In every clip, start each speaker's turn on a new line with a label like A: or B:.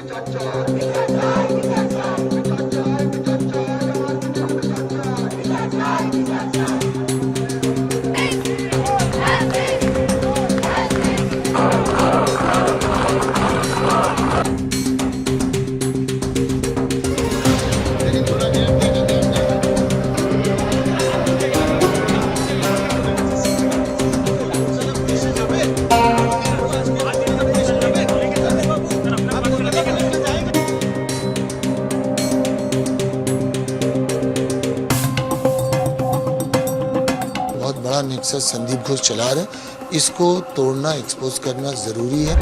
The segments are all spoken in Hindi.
A: बहुत बड़ा नेक्सस संदीप घोष चला रहे, इसको तोड़ना, एक्सपोज करना जरूरी है।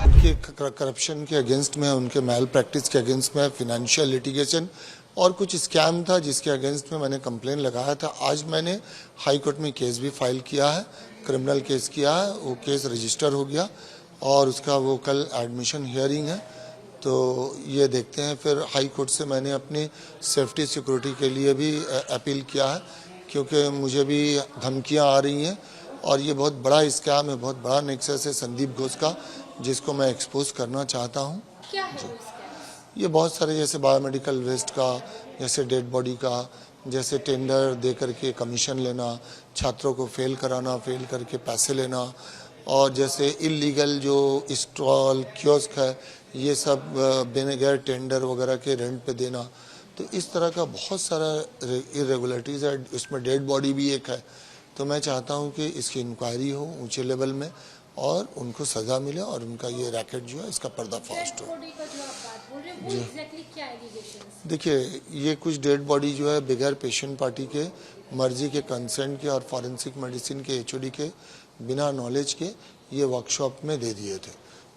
A: उनके करप्शन के अगेंस्ट में, उनके मैल प्रैक्टिस के अगेंस्ट में, फिनेंशियल लिटिगेशन और कुछ स्कैम था जिसके अगेंस्ट में मैंने कंप्लेन लगाया था। आज मैंने हाई कोर्ट में केस भी फाइल किया है, क्रिमिनल केस किया है, वो केस रजिस्टर हो गया और उसका वो कल एडमिशन हियरिंग है। तो ये देखते हैं फिर हाई कोर्ट से मैंने अपनी सेफ्टी सिक्योरिटी के लिए भी अपील किया है, क्योंकि मुझे भी धमकियां आ रही हैं और ये बहुत बड़ा स्कैम है, बहुत बड़ा नेक्सस है संदीप घोष का, जिसको मैं एक्सपोज करना चाहता हूँ।
B: क्या है
A: ये बहुत सारे, जैसे बायोमेडिकल वेस्ट का, जैसे डेड बॉडी का, जैसे टेंडर दे करके कमीशन लेना, छात्रों को फेल कराना, फेल करके पैसे लेना, और जैसे इलीगल जो स्टॉल कियोस्क है ये सब बिना गैर टेंडर वगैरह के रेंट पे देना। तो इस तरह का बहुत सारा इरेगुलरिटीज़ है, इसमें डेड बॉडी भी एक है। तो मैं चाहता हूँ कि इसकी इंक्वायरी हो ऊंचे लेवल में और उनको सज़ा मिले और उनका ये रैकेट जो है इसका पर्दाफाश हो। देखिए, ये कुछ डेड बॉडी जो है बगैर पेशेंट पार्टी के, मर्जी के, कंसेंट के और फॉरेंसिक मेडिसिन के HOD के बिना नॉलेज के ये वर्कशॉप में दे दिए थे।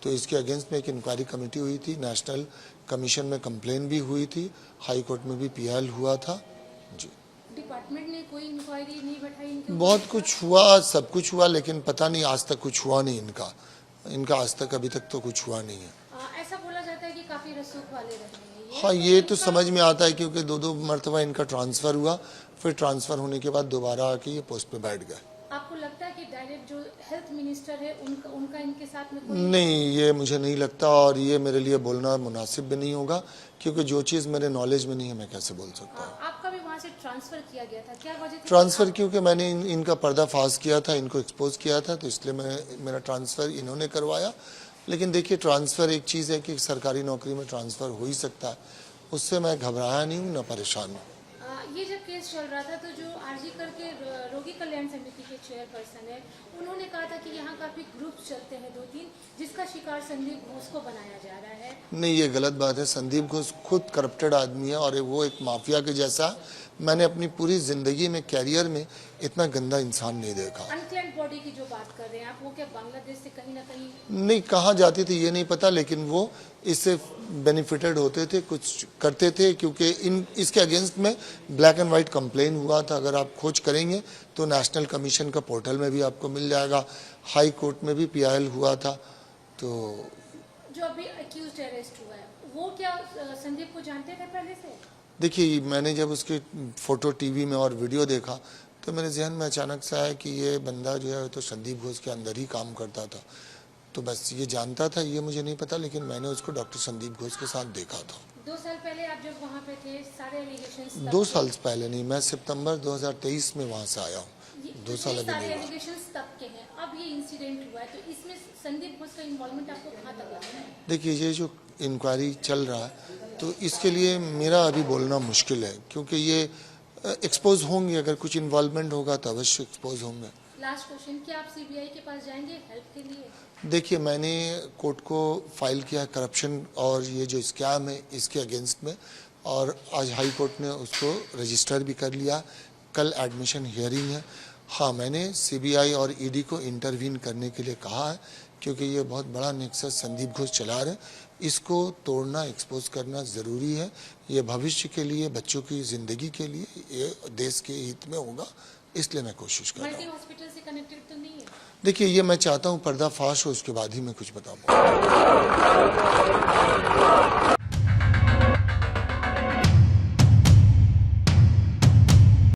A: तो इसके अगेंस्ट में एक इंक्वायरी कमेटी हुई थी, नेशनल कमीशन में कंप्लेन भी हुई थी, हाई कोर्ट में भी PIL हुआ था। जी,
B: डिपार्टमेंट ने कोई इंक्वायरी नहीं बैठाई?
A: बहुत कुछ हुआ, सब कुछ हुआ, लेकिन पता नहीं आज तक कुछ हुआ नहीं इनका आज तक अभी तक तो कुछ हुआ नहीं है।
B: ऐसा बोला जाता है कि काफी रसूख वाले रहे हैं।
A: हाँ, ये तो समझ में आता है, क्योंकि 2-2 मरतबा इनका ट्रांसफ़र हुआ, फिर ट्रांसफ़र होने के बाद दोबारा आके ये पोस्ट पे बैठ गए।
B: आपको लगता है कि डायरेक्ट जो हेल्थ मिनिस्टर है उनका इनके साथ में कोई?
A: नहीं, ये मुझे नहीं लगता और ये मेरे लिए बोलना मुनासिब भी नहीं होगा, क्योंकि जो चीज़ मेरे नॉलेज में नहीं है मैं कैसे बोल सकता हूँ।
B: आपका भी वहाँ से ट्रांसफर किया गया था, क्या वजह थी?
A: ट्रांसफ़र क्योंकि मैंने इनका पर्दाफाश किया था, इनको एक्सपोज किया था, तो इसलिए मेरा ट्रांसफ़र इन्होंने करवाया। लेकिन देखिए, ट्रांसफ़र एक चीज़ है कि सरकारी नौकरी में ट्रांसफ़र हो ही सकता है, उससे मैं घबराया नहीं हूँ, न परेशान हूँ।
B: ये जब केस चल रहा था तो जो RG करके रोगी कल्याण समिति के चेयरपर्सन है, उन्होंने कहा था कि यहाँ काफी ग्रुप चलते हैं 2-3, जिसका शिकार संदीप घोष को बनाया जा रहा है। नहीं, ये गलत बात है। संदीप घोष खुद करप्टेड आदमी है और वो एक माफिया के जैसा। मैंने अपनी पूरी जिंदगी में, कैरियर में इतना गंदा इंसान नहीं देखा। अनक्लेम्ड बॉडी की जो बात कर रहे हैं आप, वो क्या बांग्लादेश से कहीं ना कहीं?
A: नहीं, कहाँ जाती थी ये नहीं पता, लेकिन वो इससे बेनिफिटेड होते थे, कुछ करते थे, क्योंकि इसके अगेंस्ट में ब्लैक एंड वाइट कंप्लेन हुआ था। अगर आप खोज करेंगे तो नेशनल कमीशन का पोर्टल में भी आपको मिल जाएगा, हाई कोर्ट में भी PIL हुआ था। तो
B: जो अभी अक्यूज्ड अरेस्ट हुआ है, वो क्या संदीप को जानते थे पहले से?
A: देखिए, मैंने जब उसके फोटो टीवी में और वीडियो देखा तो मेरे जहन में अचानक से आया कि ये बंदा जो है तो संदीप घोष के अंदर ही काम करता था। तो बस ये जानता था, ये मुझे नहीं पता, लेकिन मैंने उसको डॉक्टर संदीप घोष के साथ देखा था।
B: 2 साल पहले आप जब वहाँ पे थे, सारे एलिगेशंस
A: 2 साल पहले नहीं, मैं सितंबर 2023 में वहाँ से आया हूँ। 2 साल अभी
B: सारे
A: नहीं हुआ।
B: एलिगेशंस तब के हैं, अब ये इंसिडेंट हुआ है, तो इसमें संदीप घोष का इन्वॉल्वमेंट आपको कहाँ तक लगता है?
A: देखिए, ये जो इंक्वायरी चल रहा है तो इसके लिए मेरा अभी बोलना मुश्किल है, क्योंकि ये एक्सपोज होंगे, अगर कुछ इन्वॉल्वमेंट होगा तो अवश्य एक्सपोज होंगे।
B: लास्ट क्वेश्चन, क्या आप CBI के पास जाएंगे हेल्प के लिए?
A: देखिए, मैंने कोर्ट को फाइल किया करप्शन और ये जो स्कैम है इसके अगेंस्ट में, और आज हाई कोर्ट ने उसको रजिस्टर भी कर लिया। कल एडमिशन हियरिंग है। हाँ, मैंने CBI और ED को इंटरवीन करने के लिए कहा है, क्योंकि ये बहुत बड़ा नेक्सस संदीप घोष चला रहे, इसको तोड़ना, एक्सपोज करना ज़रूरी है। ये भविष्य के लिए, बच्चों की ज़िंदगी के लिए, ये देश के हित में होगा, इसलिए मैं कोशिश कर रहा हूँ।
B: मल्टी हॉस्पिटल से कनेक्टेड तो नहीं है?
A: देखिए, ये मैं चाहता हूँ पर्दाफाश हो, उसके बाद ही मैं कुछ बता पाऊँ।